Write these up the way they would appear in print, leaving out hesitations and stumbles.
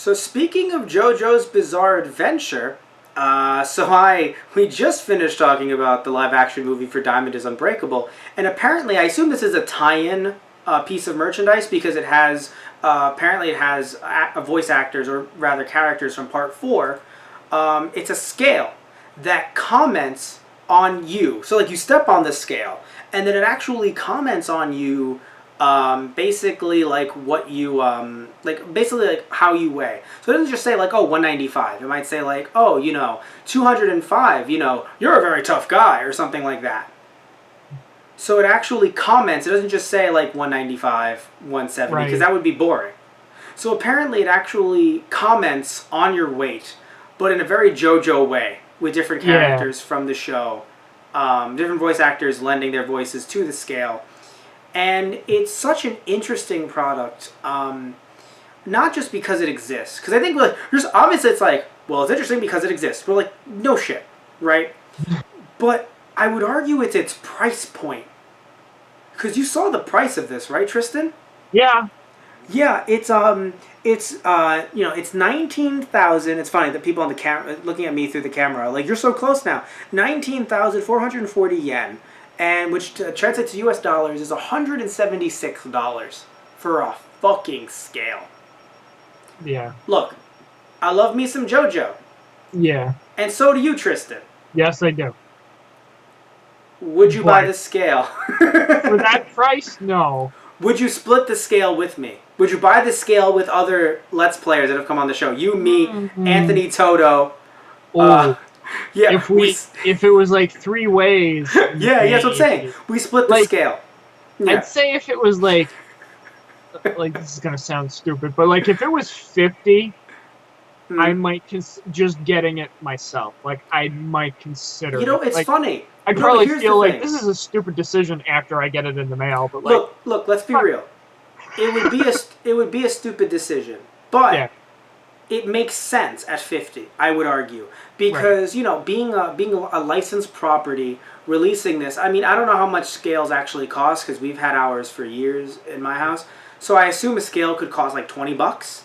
So speaking of JoJo's Bizarre Adventure, we just finished talking about the live-action movie for Diamond is Unbreakable, and apparently, I assume this is a tie-in piece of merchandise because it has apparently it has voice actors, or rather characters from Part 4. It's a scale that comments on you. So like you step on this scale, and then it actually comments on you. Basically like what you basically like how you weigh. So it doesn't just say like, oh, 195. It might say like, oh, 205, you're a very tough guy, or something like that. So it actually comments. It doesn't just say like 195, 170, because that would be boring. So apparently it actually comments on your weight, but in a very JoJo way, with different characters from the show, different voice actors lending their voices to the scale. And it's such an interesting product, not just because it exists. Because I think, like, there's obviously it's like, well, it's interesting because it exists. But, like, no shit, right? But I would argue it's its price point. Because you saw the price of this, right, Tristan? Yeah. Yeah, it's 19,000. It's funny that people on the camera, looking at me through the camera, like, you're so close now. 19,440 yen. And which translates to US dollars is $176 for a fucking scale. Yeah. Look, I love me some JoJo. Yeah. And so do you, Tristan. Yes, I do. Would you buy the scale? For that price, no. Would you split the scale with me? Would you buy the scale with other Let's Players that have come on the show? You, me, Anthony Toto. Yeah, if it was like 3 ways. Yeah, that's what I'm saying. We split the scale. Yeah. I'd say if it was like this is gonna sound stupid, but like if it was 50, I might just getting it myself. Like I might consider. It's funny. I'd probably feel like this is a stupid decision after I get it in the mail. But like, look, let's be real. It would be a stupid decision, but. It makes sense at 50, I would argue, because being a licensed property, releasing this. I mean, I don't know how much scales actually cost because we've had ours for years in my house. So I assume a scale could cost like $20.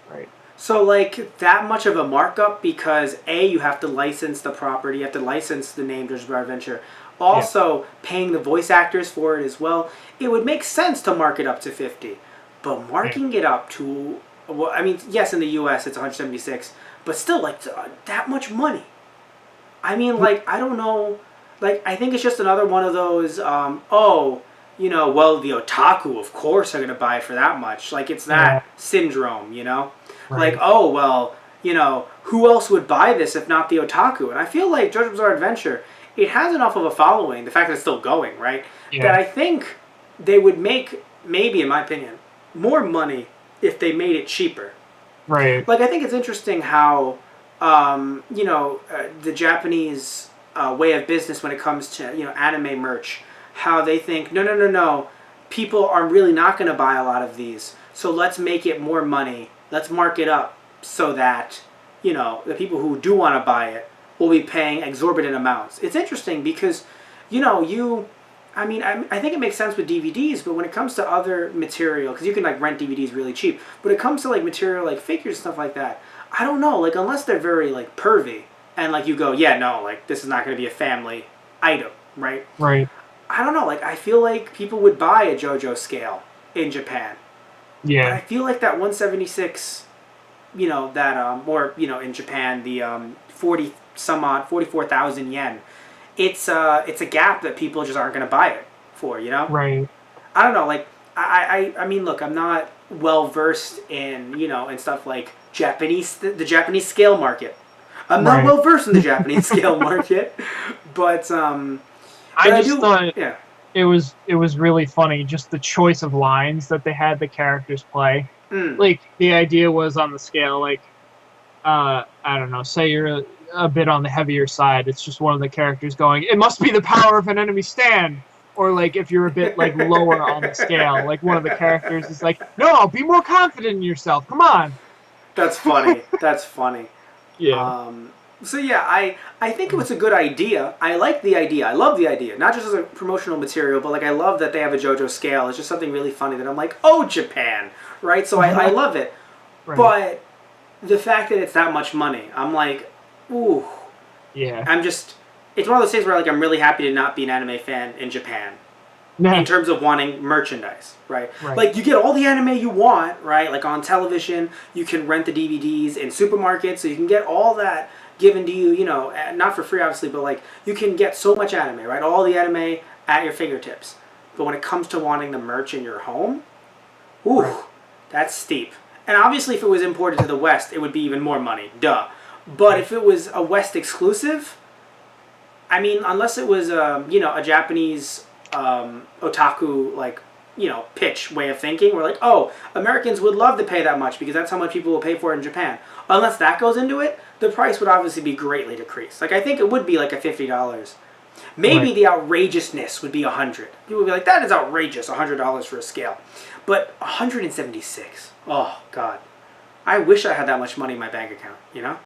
Right. So like that much of a markup because you have to license the property, you have to license the name JoJo's Bizarre Adventure. Also paying the voice actors for it as well. It would make sense to mark it up to 50, but marking it up to well, I mean, yes, in the U.S. it's 176, but still, like, that much money. I mean, like, I don't know. Like, I think it's just another one of those, well, the otaku, of course, are going to buy it for that much. Like, it's that syndrome, Right. Like, oh, well, who else would buy this if not the otaku? And I feel like JoJo's Bizarre Adventure, it has enough of a following, the fact that it's still going, right? Yeah. That I think they would make, maybe, in my opinion, more money if they made it cheaper. Right. Like, I think it's interesting how, the Japanese way of business when it comes to, anime merch, how they think, no, people are really not going to buy a lot of these, so let's make it more money. Let's mark it up so that, the people who do want to buy it will be paying exorbitant amounts. It's interesting because, I think it makes sense with DVDs, but when it comes to other material, because you can like rent DVDs really cheap, but when it comes to like material like figures and stuff like that, I don't know, like unless they're very like pervy, and like you go, like this is not going to be a family item, right? Right. I don't know, like I feel like people would buy a JoJo scale in Japan. Yeah. But I feel like that 176, in Japan, the 44,000 yen. It's a gap that people just aren't going to buy it for, Right. I don't know, like, I mean, look, I'm not well-versed in, in stuff like the Japanese scale market. I'm not well-versed in the Japanese scale market, but, I just thought it was really funny, just the choice of lines that they had the characters play. Like, the idea was on the scale, like, I don't know, say you're a bit on the heavier side, it's just one of the characters going, it must be the power of an enemy stand, or like if you're a bit like lower on the scale, like one of the characters is like, no, be more confident in yourself, come on. That's funny. Yeah. So yeah, I think it was a good idea. I like the idea. I love the idea. Not just as a promotional material, but like I love that they have a JoJo scale. It's just something really funny that I'm like, oh, Japan, right? So I love it. Right. But the fact that it's that much money, I'm like, ooh. Yeah. It's one of those things where like I'm really happy to not be an anime fan in Japan. In terms of wanting merchandise, right? Like, you get all the anime you want, right? Like, on television, you can rent the DVDs in supermarkets, so you can get all that given to you, you know, not for free, obviously, but, like, you can get so much anime, right? All the anime at your fingertips. But when it comes to wanting the merch in your home, ooh, that's steep. And obviously, if it was imported to the West, it would be even more money, duh. But if it was a West exclusive, I mean, unless it was, you know, a Japanese... otaku, like, you know, pitch way of thinking. We're like, oh, Americans would love to pay that much because that's how much people will pay for it in Japan. Unless that goes into it, the price would obviously be greatly decreased. Like, I think it would be like a $50. Maybe the outrageousness would be $100. People would be like, that is outrageous, $100 for a scale. But $176. Oh, God. I wish I had that much money in my bank account, you know?